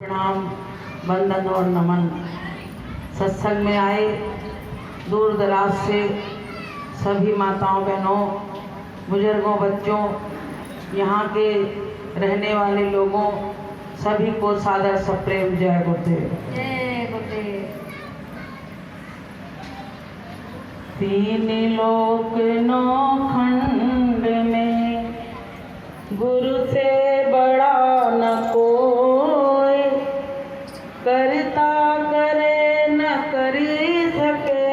प्रणाम, वंदन और नमन। सत्संग में आए दूर दराज से सभी माताओं बहनों, बुजुर्गों, बच्चों, यहाँ के रहने वाले लोगों, सभी को सादर सप्रेम जय गुरुदेव। जय गुरुदेव। तीन लोक नौ खंड में गुरु से बड़ा न कोई, करता करे न करी सके,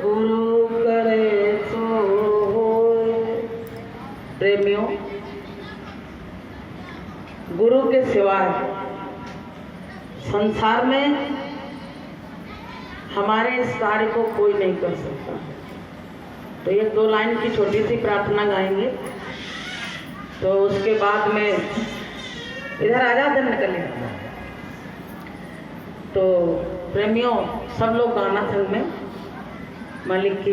गुरु करे सो होए। प्रेमियों, गुरु के सिवाय संसार में हमारे इस कार्य को कोई नहीं कर सकता। तो ये 2 लाइन की छोटी सी प्रार्थना गाएंगे, तो उसके बाद में इधर आजा, इधर निकले। तो प्रेमियों, सब लोग गाना संग में। मालिक की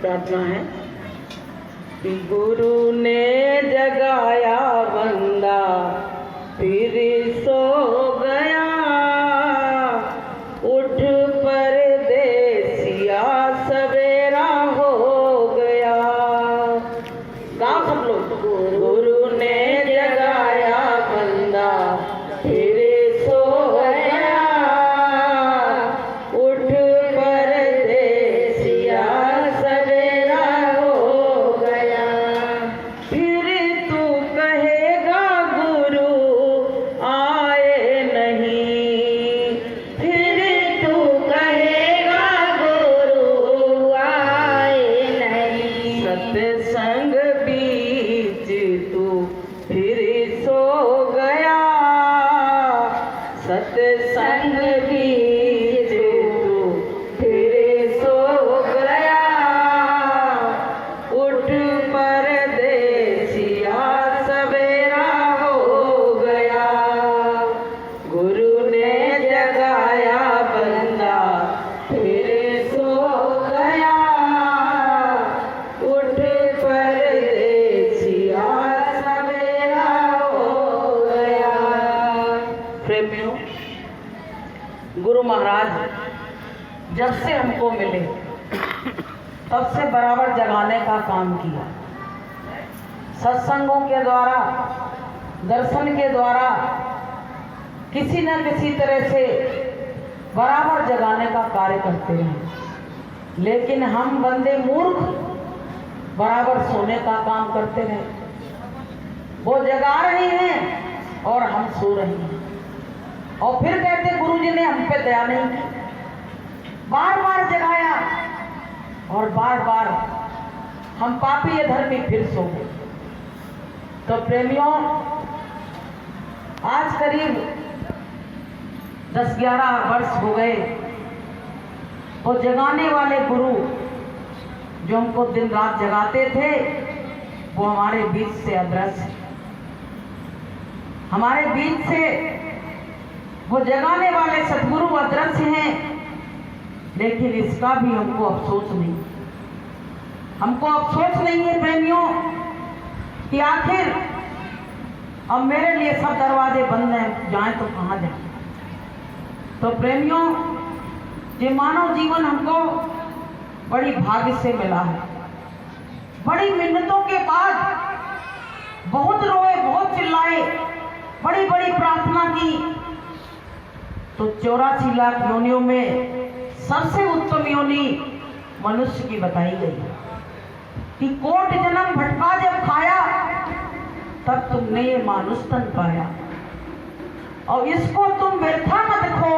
प्रार्थना है कि गुरु ने जगाया बंदा फिर सो गया, उठ परदेसिया सवेरा हो गया। गाओ सब लोग। गुरु ने जगाया बंदा फिर सो गया, उठ परदेसिया सवेरा हो गया। फिर तू कहेगा गुरु आए नहीं, फिर तू कहेगा गुरु आए नहीं। सत्संग बीच तू फिर सो गया, सत्संग बीच तू फिर सो गया, उठ परदेसिया सवेरा हो गया। गुरु ने जगाया बंदा फिर सो गया, उठ परदेसिया सवेरा हो गया। प्रेमियों, गुरु महाराज जब से हमको मिले तब से बराबर जगाने का काम किया। सत्संगों के द्वारा, दर्शन के द्वारा किसी न किसी तरह से बराबर जगाने का कार्य करते हैं। लेकिन हम बंदे मूर्ख बराबर सोने का काम करते रहे। वो जगा रहे हैं और हम सो रहे हैं, और फिर कहते गुरुजी ने हम पे दया नहीं की। बार बार जगाया और बार बार हम पापी अधर्मी फिर सो गए। तो प्रेमियों, आज करीब 10-11 वर्ष हो गए। वो जगाने वाले गुरु जो हमको दिन रात जगाते थे, वो हमारे बीच से अदृश्य। हमारे बीच से वो जगाने वाले सद्गुरु अदृश्य हैं। लेकिन इसका भी हमको अफसोस नहीं। हमको अफसोस नहीं है प्रेमियों कि आखिर अब मेरे लिए सब दरवाजे बंद हैं, जाएं तो कहाँ जाएं। तो प्रेमियों, ये मानव जीवन हमको बड़ी भाग्य से मिला है। बड़ी मिन्नतों के बाद बहुत रोए, बहुत चिल्लाए, बड़ी बड़ी प्रार्थना की, तो 84 लाख योनियों में सबसे उत्तम योनि मनुष्य की बताई गई कि कोट जन्म भटका जब खाया, तब तुमने ये मानुष तन पाया, और इसको तुम व्यर्था मत खो,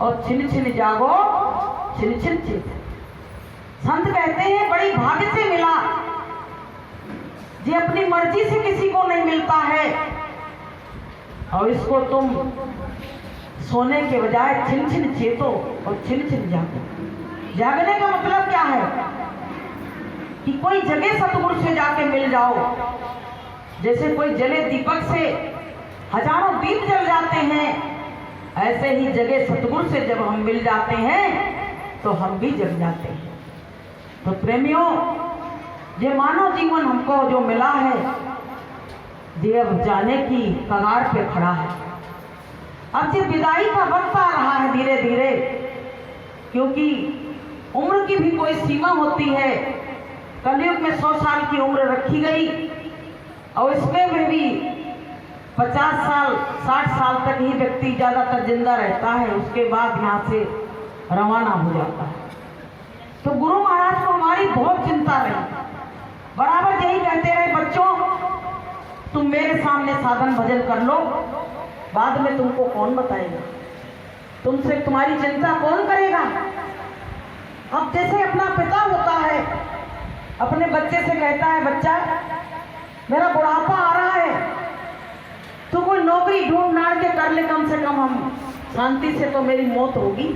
और छिन छिन जागो छिन छिन चित। संत कहते हैं बड़ी भाग्य से मिला। ये अपनी मर्जी से किसी को नहीं मिलता है, और इसको तुम सोने के बजाय छिन छिन चेतो और छिन छिन जागो। जागने का मतलब क्या है कि कोई जगह सतगुरु से जाके मिल जाओ। जैसे कोई जले दीपक से हजारों दीप जल जाते हैं, ऐसे ही जगह सतगुरु से जब हम मिल जाते हैं तो हम भी जग जाते हैं। तो प्रेमियों, ये मानव जीवन हमको जो मिला है, ये अब जाने की कगार पे खड़ा है। अब ये विदाई का वक्त आ रहा है धीरे धीरे, क्योंकि उम्र की भी कोई सीमा होती है। कलयुग में 100 साल की उम्र रखी गई और इसमें भी 50 साल 60 साल तक ही व्यक्ति ज़्यादातर जिंदा रहता है, उसके बाद यहाँ से रवाना हो जाता है। तो गुरु महाराज को हमारी बहुत चिंता रही, बराबर यही कहते रहे, बच्चों तुम मेरे सामने साधन भजन कर लो, बाद में तुमको कौन बताएगा, तुमसे तुम्हारी चिंता कौन करेगा। अब जैसे अपना पिता होता है, अपने बच्चे से कहता है, बच्चा मेरा बुढ़ापा आ रहा है, तू कोई नौकरी ढूंढ नाड़ के कर ले, कम से कम हम शांति से, तो मेरी मौत होगी।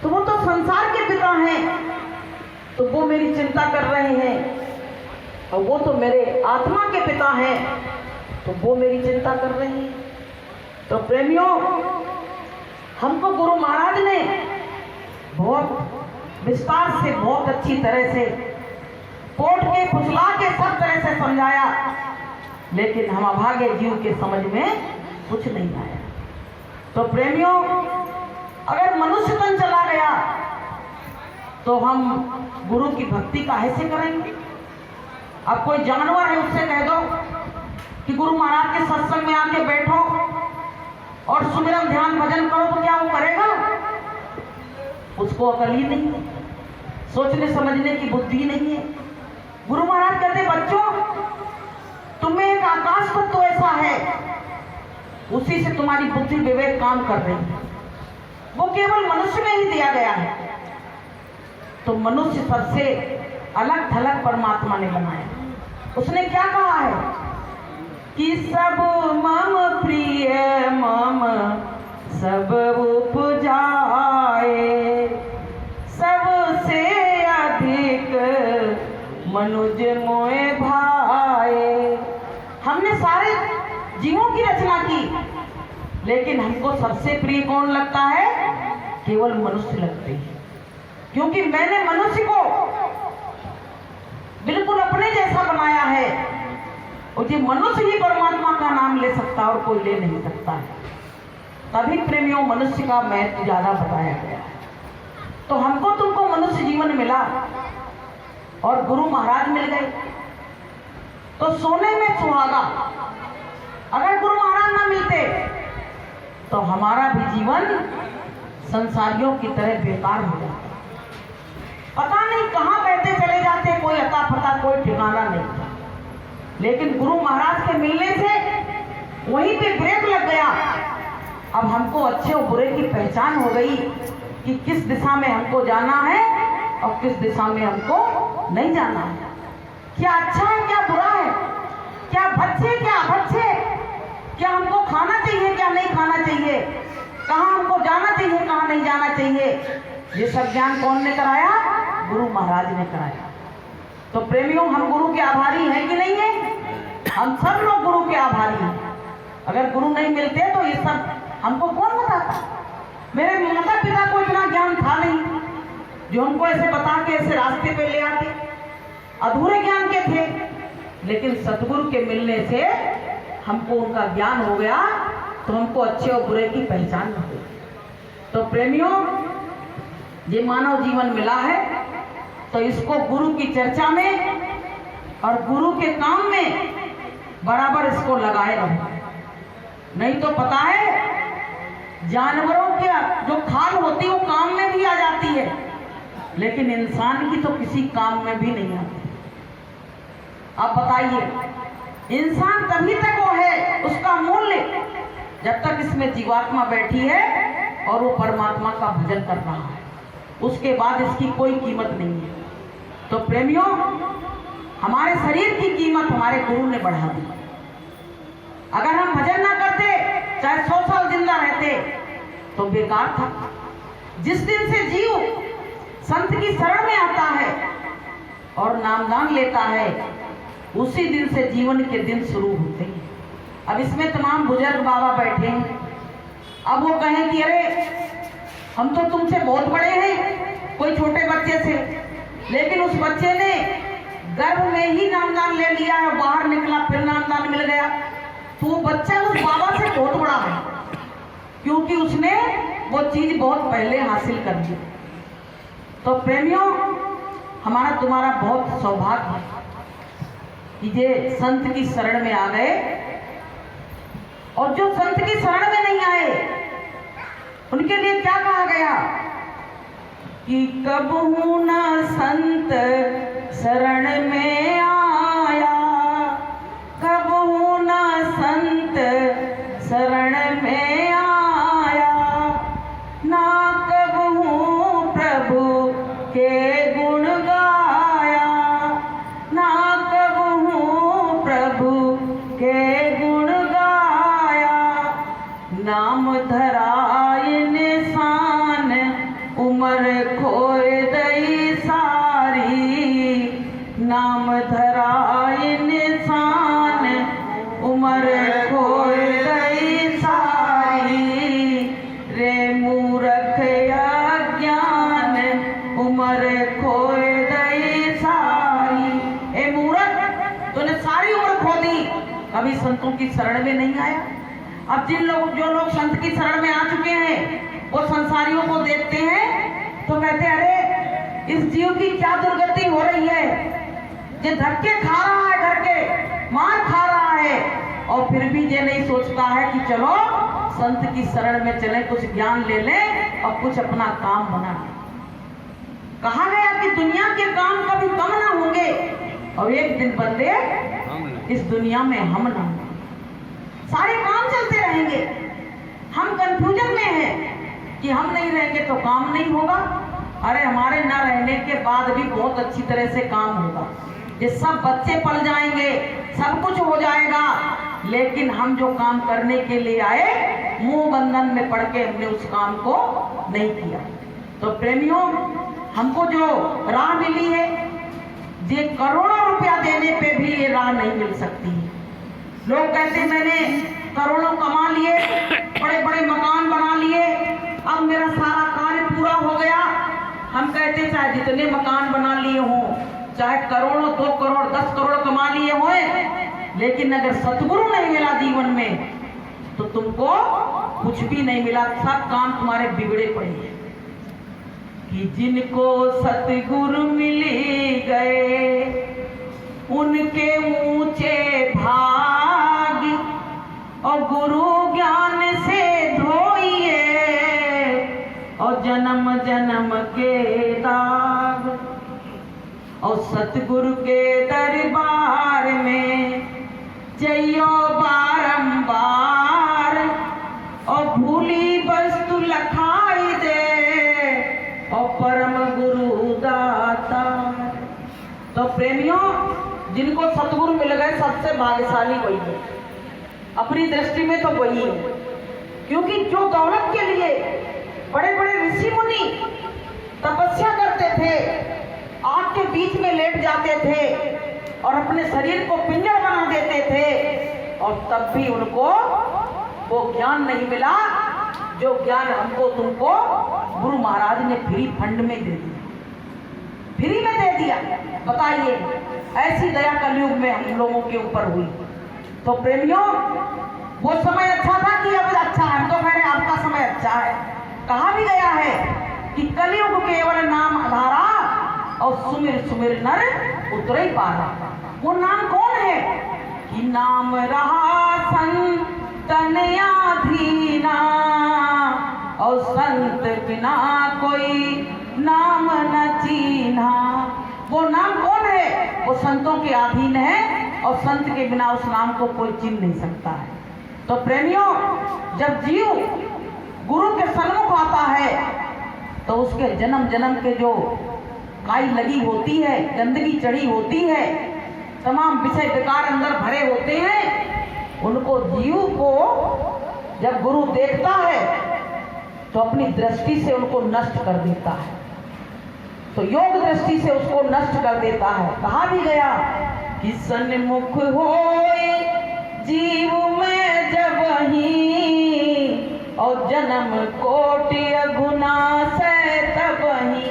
तो वो तो संसार के पिता हैं, तो वो मेरी चिंता कर रहे हैं, और वो तो मेरे आत्मा के पिता हैं, तो वो मेरी चिंता कर रहे हैं। तो प्रेमियों, हमको गुरु महाराज ने बहुत विस्तार से, बहुत अच्छी तरह से कोट के फुसला के सब तरह से समझाया, लेकिन हम अभागे जीव के समझ में कुछ नहीं आया। तो प्रेमियों, अगर मनुष्य तन चला गया तो हम गुरु की भक्ति काहे से करेंगे। अब कोई जानवर है, उससे कह दो कि गुरु महाराज के सत्संग में आके बैठो और सुमिरन ध्यान भजन करो, तो क्या वो करेगा। उसको अकल ही नहीं है, सोचने समझने की बुद्धि नहीं है। गुरु महाराज कहते, बच्चों तुम्हें एक आकाश तत्व तो ऐसा है, उसी से तुम्हारी बुद्धि विवेक काम कर रही है, वो केवल मनुष्य में ही दिया गया है। तो मनुष्य सबसे अलग थलग परमात्मा ने बनाया। उसने क्या कहा है कि सब मम प्रिय मम सब उपजाए, सबसे अधिक मनुज मोए भाए। हमने सारे जीवों की रचना की, लेकिन हमको सबसे प्रिय कौन लगता है, केवल मनुष्य लगते हैं, क्योंकि मैंने मनुष्य को बिल्कुल अपने जैसा बनाया है, और ये मनुष्य ही परमात्मा का नाम ले सकता है और कोई ले नहीं सकता है। तभी प्रेमियों मनुष्य का महत्व ज्यादा बताया गया है। तो हमको तुमको मनुष्य जीवन मिला और गुरु महाराज मिल गए, तो सोने में सुहागा। अगर गुरु महाराज ना मिलते तो हमारा भी जीवन संसारियों की तरह बेकार हो जाता, पता नहीं कहां बहते चले जाते, कोई अता पता कोई ठिकाना नहीं था। लेकिन गुरु महाराज के मिलने से वहीं पे ब्रेक लग गया। अब हमको अच्छे और बुरे की पहचान हो गई कि किस दिशा में हमको जाना है और किस दिशा में हमको नहीं जाना है, क्या अच्छा है क्या बुरा है, क्या भच्छे क्या अभच्छे, क्या हमको खाना चाहिए क्या नहीं खाना चाहिए, कहाँ हमको जाना चाहिए कहाँ नहीं जाना चाहिए। ये सब ज्ञान कौन ने कराया, गुरु महाराज ने कराया। तो प्रेमियों, हम गुरु के आभारी हैं कि नहीं है, हम सब लोग गुरु के आभारी हैं। अगर गुरु नहीं मिलते तो ये सब हमको कौन बताता। मेरे माता पिता को इतना ज्ञान था नहीं जो हमको ऐसे बता के ऐसे रास्ते पे ले आते, अधूरे ज्ञान के थे, लेकिन सतगुरु के मिलने से हमको उनका ज्ञान हो गया, तो हमको अच्छे और बुरे की पहचान हो गई। तो प्रेमियों, ये मानव जीवन मिला है, तो इसको गुरु की चर्चा में और गुरु के काम में बराबर इसको लगाए रहो। नहीं तो पता है, जानवरों की जो खाल होती है वो काम में भी आ जाती है, लेकिन इंसान की तो किसी काम में भी नहीं आती। आप बताइए, इंसान तभी तक वो है, उसका मूल्य जब तक इसमें जीवात्मा बैठी है और वो परमात्मा का भजन कर रहा है, उसके बाद इसकी कोई कीमत नहीं है। तो प्रेमियों, हमारे शरीर की कीमत हमारे गुरु ने बढ़ा दी। अगर हम भजन ना करते, चाहे 100 साल जिंदा रहते, तो बेकार था। जिस दिन से जीव संत की शरण में आता है और नामदान लेता है, उसी दिन से जीवन के दिन शुरू होते हैं। अब इसमें तमाम बुजुर्ग बाबा बैठे हैं, अब वो कहें कि अरे हम तो तुमसे बहुत बड़े हैं, कोई छोटे बच्चे से, लेकिन उस बच्चे ने गर्भ में ही नामदान ले लिया है, बाहर निकला फिर नामदान मिल गया, तो वो बच्चा उस बाबा से बहुत बड़ा है, क्योंकि उसने वो चीज बहुत पहले हासिल कर ली। तो प्रेमियों, हमारा तुम्हारा बहुत सौभाग्य है कि ये संत की शरण में आ गए, और जो संत की शरण में नहीं आए उनके लिए क्या कहा गया कि कबहू न संत शरण में आया, कबहू न संत शरण में आया, ना कबहू प्रभु के गुण गाया, ना कबहू प्रभु के गुण गाया, नाम धराय निशान उम्र खोए दई सारी, नाम धराय निशान उम्र खोए दई सारी, रे मूर्ख अज्ञान उम्र खोए दई सारी। ए मूर्ख, तूने सारी उम्र खो दी, कभी संतों की शरण में नहीं आया। अब जो लोग संत की शरण में आ चुके हैं वो संसारियों को देखते हैं तो कहते हैं अरे इस जीव की क्या दुर्गति हो रही है, ये धक्के खा रहा है, घर के मार खा रहा है, और फिर भी ये नहीं सोचता है कि चलो संत की शरण में चले, कुछ ज्ञान ले लें और कुछ अपना काम बना लें। कहा गया कि दुनिया के काम कभी कम ना होंगे, और एक दिन बंदे इस दुनिया में हम ना होंगे, सारे काम चलते रहेंगे। हम कंफ्यूजन में हैं कि हम नहीं रहेंगे तो काम नहीं होगा, अरे हमारे न रहने के बाद भी बहुत अच्छी तरह से काम होगा, ये सब बच्चे पल जाएंगे, सब कुछ हो जाएगा, लेकिन हम जो काम करने के लिए आए मुंह बंधन में पड़ के हमने उस काम को नहीं किया। तो प्रेमियों, हमको जो राह मिली है, ये करोड़ों रुपया देने पे भी ये राह नहीं मिल सकती। लोग कहते मैंने करोड़ों कमा लिए, बड़े बड़े मकान बना लिए, अब मेरा सारा कार्य पूरा हो गया। हम कहते चाहे जितने मकान बना लिए हों, चाहे करोड़ों 2 करोड़ 10 करोड़ कमा लिए हों, लेकिन अगर सतगुरु नहीं मिला जीवन में तो तुमको कुछ भी नहीं मिला, सब काम तुम्हारे बिगड़े पड़े हैं। कि जिनको सतगुरु मिल गए उनके ऊंचे भाग, और गुरु ज्ञान से धोइए और जन्म जन्म के दाग, और सतगुरु के दरबार में जइयो बारंबार, और भूली वस्तु लखाई दे और परम गुरु दाता। तो प्रेमियों, जिनको सतगुरु मिल गए सबसे भाग्यशाली वही है, अपनी दृष्टि में तो वही है, क्योंकि जो दौलत के लिए बड़े बड़े ऋषि मुनि तपस्या करते थे, आग के बीच में लेट जाते थे और अपने शरीर को पिंजर बना देते थे, और तब भी उनको वो ज्ञान नहीं मिला जो ज्ञान हमको तुमको गुरु महाराज ने फ्री फंड में दे दिया, फ्री में दे दिया। बताइए, ऐसी दया कलयुग में हम लोगों के ऊपर हुई। तो प्रेमियों, वो समय अच्छा था कि अब अच्छा है? हम तो कह रहे हैं आपका समय अच्छा है। कहा भी गया है कि कलयुग केवल नाम आधारा, और सुमिर सुमिर नर उतरे पारा। वो नाम कौन है? कि नाम रहा संतन आधीना, और संत बिना कोई नाम न चीन्हा। वो नाम कौन है? वो संतों के अधीन है, और संत के बिना उस नाम को कोई चिन्ह नहीं सकता है। तो प्रेमियों, जब जीव गुरु के सन्मुख आता है तो उसके जन्म जन्म के जो काई लगी होती है, गंदगी चढ़ी होती है, तमाम विषय विकार अंदर भरे होते हैं, उनको जीव को जब गुरु देखता है तो अपनी दृष्टि से उनको नष्ट कर देता है, तो योग दृष्टि से उसको नष्ट कर देता है। कहा भी गया कि सन्मुख होए जीव में जब ही, और जन्म कोटि गुना से तब ही।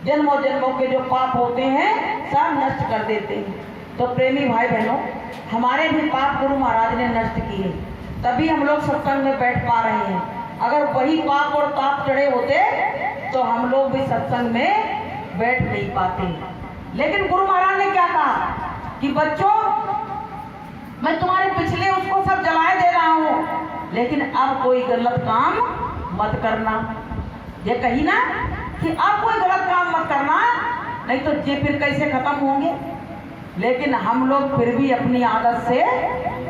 जन्मों जन्मों के जो पाप होते हैं सब नष्ट कर देते हैं। तो प्रेमी भाई बहनों, हमारे भी पाप गुरु महाराज ने नष्ट किए, तभी हम लोग सत्संग में बैठ पा रहे हैं। अगर वही पाप और ताप चढ़े होते तो हम लोग भी सत्संग में बैठ नहीं पाते। लेकिन गुरु महाराज ने क्या कहा कि बच्चों, मैं तुम्हारे पिछले उसको सब जलाए दे रहा हूं, लेकिन अब कोई गलत काम मत करना। ये कही ना कि अब कोई गलत काम मत करना, नहीं तो ये फिर कैसे खत्म होंगे। लेकिन हम लोग फिर भी अपनी आदत से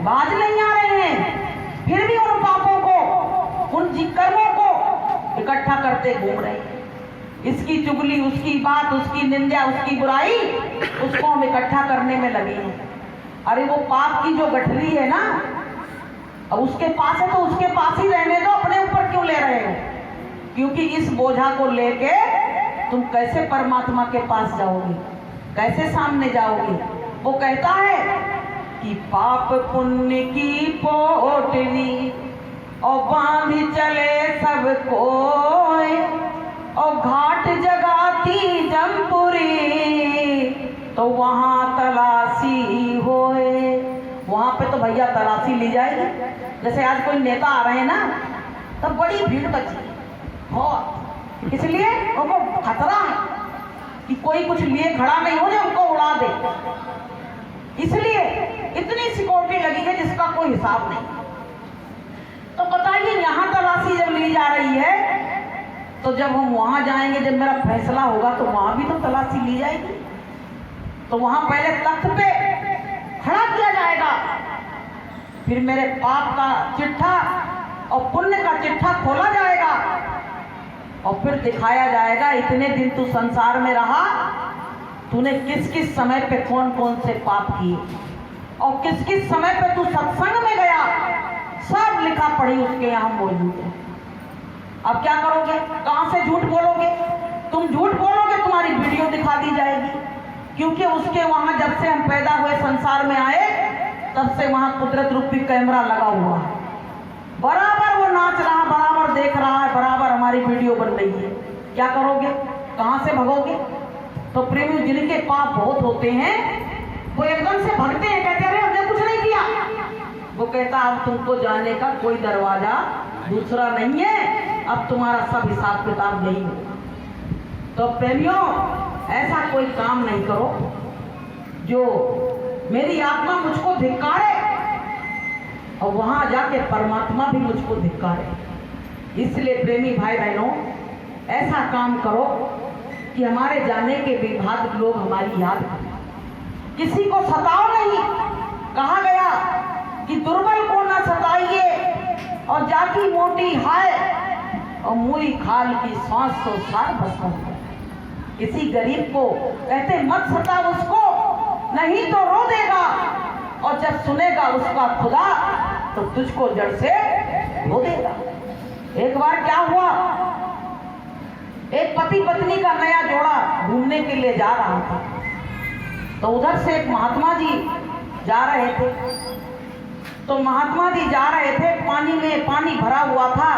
बाज नहीं आ रहे हैं, फिर भी उन पापों को, उन कर्मों को इकट्ठा करते घूम रहे हैं। इसकी चुगली, उसकी बात, उसकी निंदा, उसकी बुराई, उसको हम इकट्ठा करने में लगे हैं। अरे वो पाप की जो गठरी है ना, अब उसके पास है तो उसके पास ही रहने दो, अपने ऊपर क्यों ले रहे हो? क्योंकि इस बोझा को लेके तुम कैसे परमात्मा के पास जाओगे, कैसे सामने जाओगे? वो कहता है कि पाप पुण्य की पोटली और बांध चले सब कोई, और घाट जगाती जमपुरी तो वहां तलाशी होए। वहां पे तो भैया तलाशी ली जाएगी। जैसे आज कोई नेता आ रहे हैं ना, तब बड़ी भीड़ बची बहुत, इसलिए उनको खतरा है कि कोई कुछ लिए खड़ा नहीं हो जाए, उनको उड़ा दे, इसलिए इतनी सिक्योरिटी लगी है जिसका कोई हिसाब नहीं। तो बताइए, यहाँ तलाशी जब ली जा रही है, तो जब हम वहां जाएंगे, जब मेरा फैसला होगा, तो वहां भी तो तलाशी ली जाएगी। तो वहां पहले तख्त पे खड़ा किया जाएगा, फिर मेरे पाप का चिट्ठा और पुण्य का चिट्ठा खोला जाएगा, और फिर दिखाया जाएगा इतने दिन तू संसार में रहा, तूने किस किस समय पे कौन कौन से पाप किए, और किस किस समय पे तू सत्संग में गया, सब लिखा पढ़ी उसके यहाँ मौजूद है। अब क्या करोगे? कहां से झूठ बोलोगे? तुम झूठ बोलोगे, तुम्हारी वीडियो दिखा दी जाएगी, क्योंकि उसके वहां जब से हम पैदा हुए संसार में आए, तब से वहां कुदरत रूपी कैमरा लगा हुआ है। बराबर वो नाच रहा, बराबर देख रहा है, बराबर हमारी वीडियो बन रही है। क्या करोगे? कहां से भगोगे? तो प्रेमी, जिनके पाप बहुत होते हैं, वो एकदम से भगते हैं, कहते हैं अरे हमने कुछ नहीं किया। वो कहता अब तुमको जाने का कोई दरवाजा दूसरा नहीं है, अब तुम्हारा सब हिसाब किताब यही होगा। तो प्रेमियों, ऐसा कोई काम नहीं करो जो मेरी आत्मा मुझको धिक्कारे और वहां जाके परमात्मा भी मुझको धिक्कारे। इसलिए प्रेमी भाई बहनों, ऐसा काम करो कि हमारे जाने के भी बाद लोग हमारी याद करें। किसी को सताओ नहीं, कहा गया कि दुर्बल को न सताइए, और जाकी मोटी हाय और मुई खाल की सांस तो सार भस्म हो। किसी गरीब को कहते मत सता उसको, नहीं तो रो देगा, और जब सुनेगा उसका खुदा तो तुझको जड़ से रो देगा। एक बार क्या हुआ, एक पति पत्नी का नया जोड़ा घूमने के लिए जा रहा था, तो उधर से एक महात्मा जी जा रहे थे। तो महात्मा जी जा रहे थे, पानी में पानी भरा हुआ था,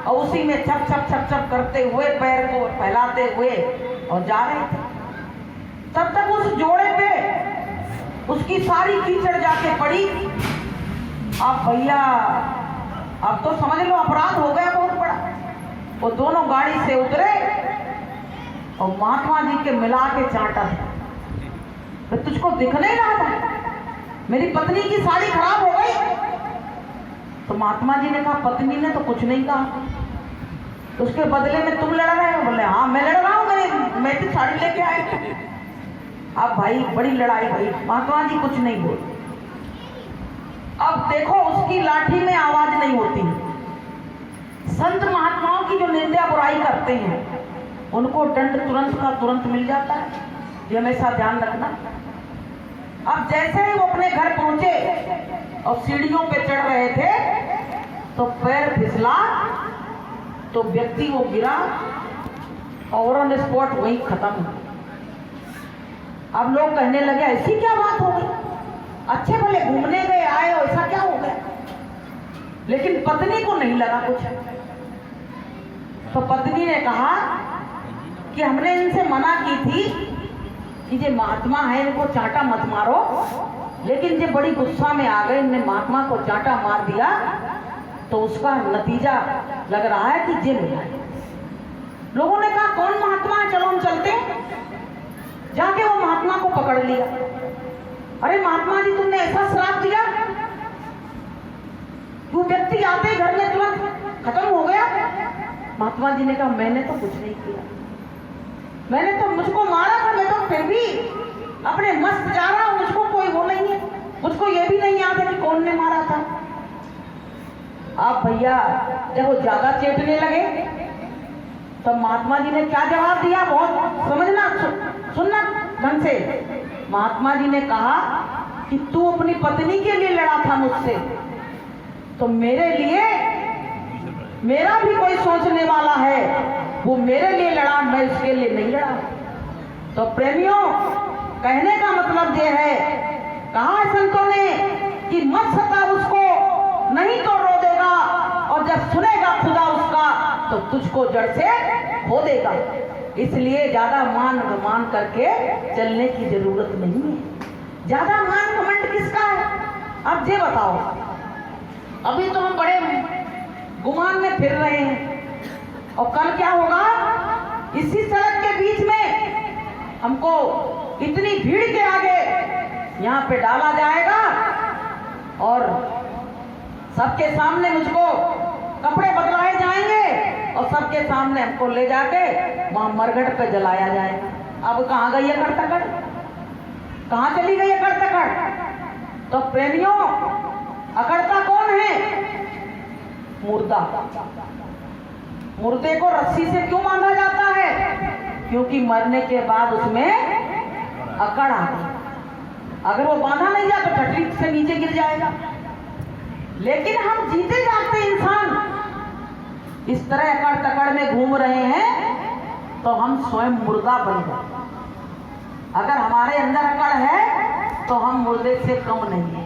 और उसी में छप छप छप छप करते हुए, पैर को फैलाते हुए और जा रहे थे। तब तक उस जोड़े पे उसकी सारी कीचड़ जाके पड़ी। अब भैया, अब तो समझ लो अपराध हो गया बहुत बड़ा। वो दोनों गाड़ी से उतरे और महात्मा जी के मिला के चाटा। तो तुझको दिख नहीं रहा था? मेरी पत्नी की साड़ी खराब हो गई। तो महात्मा जी ने कहा, पत्नी ने तो कुछ नहीं कहा, उसके बदले में तुम लड़ रहे हो? बोले हाँ मैं लड़ रहा हूँ, मैं तो साड़ी लेके आए। अब भाई बड़ी लड़ाई भाई, महात्मा जी कुछ नहीं बोले। अब देखो उसकी लाठी में आवाज नहीं होती। संत महात्माओं की जो निंदा बुराई करते हैं, उनको दंड तुरंत का तुरंत मिल जाता है, ये हमेशा ध्यान रखना। अब जैसे ही वो अपने घर पहुंचे और सीढ़ियों पे चढ़ रहे थे, तो पैर फिसला, तो व्यक्ति वो गिरा और ऑन स्पॉट वहीं खत्म। अब लोग कहने लगे ऐसी क्या बात हो गई, अच्छे भले घूमने गए आए, ऐसा क्या हो गया? लेकिन पत्नी को नहीं लगा कुछ। तो पत्नी ने कहा कि हमने इनसे मना की थी कि ये महात्मा है, इनको चांटा मत मारो। लेकिन जब बड़ी गुस्सा में आ गए, इनने महात्मा को चांटा मार दिया, तो उसका नतीजा लग रहा है कि ये मिला है। लोगों ने कहा कौन महात्मा है, चलो हम चलते हैं। जाके वो महात्मा को पकड़ लिया। अरे महात्मा जी, तुमने ऐसा श्राप दिया, वो व्यक्ति आते ही घर में तुरंत खत्म हो गया। महात्मा जी ने कहा मैंने तो कुछ नहीं किया, मैंने तो, मुझको मारा था, मैं तो फिर भी अपने मस्त जा रहा हूं, मुझको कोई वो नहीं है, मुझको ये भी नहीं याद है कि कौन ने मारा था। आप भैया जब वो ज्यादा चेतने लगे तो महात्मा जी ने क्या जवाब दिया, बहुत समझना, सुनना ढंग से। महात्मा जी ने कहा कि तू अपनी पत्नी के लिए लड़ा था मुझसे, तो मेरे लिए, मेरा भी कोई सोचने वाला है, वो मेरे लिए लड़ा, मैं उसके लिए नहीं लड़ा। तो प्रेमियों, कहने का मतलब ये है, कहा संतों ने कि मत सता उसको, नहीं तो रो देगा, और जब सुनेगा खुदा उसका तो तुझको जड़ से खो देगा। इसलिए ज्यादा मान घमंड करके चलने की जरूरत नहीं है। ज्यादा मान घमंड किसका है? अब ये बताओ, अभी तो हम बड़े गुमान में फिर रहे हैं, और कल क्या होगा? इसी सड़क के बीच में हमको इतनी भीड़ के आगे यहाँ पे डाला जाएगा, और सबके सामने मुझको कपड़े बदलाए जाएंगे, और सबके सामने हमको ले जाके वहां मरघट पे जलाया जाएगा। अब कहाँ गई है कड़तकड़, कहाँ चली गई है कड़तकड़? तो प्रेमियों, अकड़ता कौन है? मुर्दा। मुर्दे को रस्सी से क्यों बांधा जाता है? क्योंकि मरने के बाद उसमें अकड़ आ गई। अगर वो बांधा नहीं जाए तो टटली से नीचे गिर जाएगा। लेकिन हम जीते जागते इंसान इस तरह अकड़ तकड़ में घूम रहे हैं, तो हम स्वयं मुर्दा बन गए। अगर हमारे अंदर अकड़ है तो हम मुर्दे से कम नहीं है।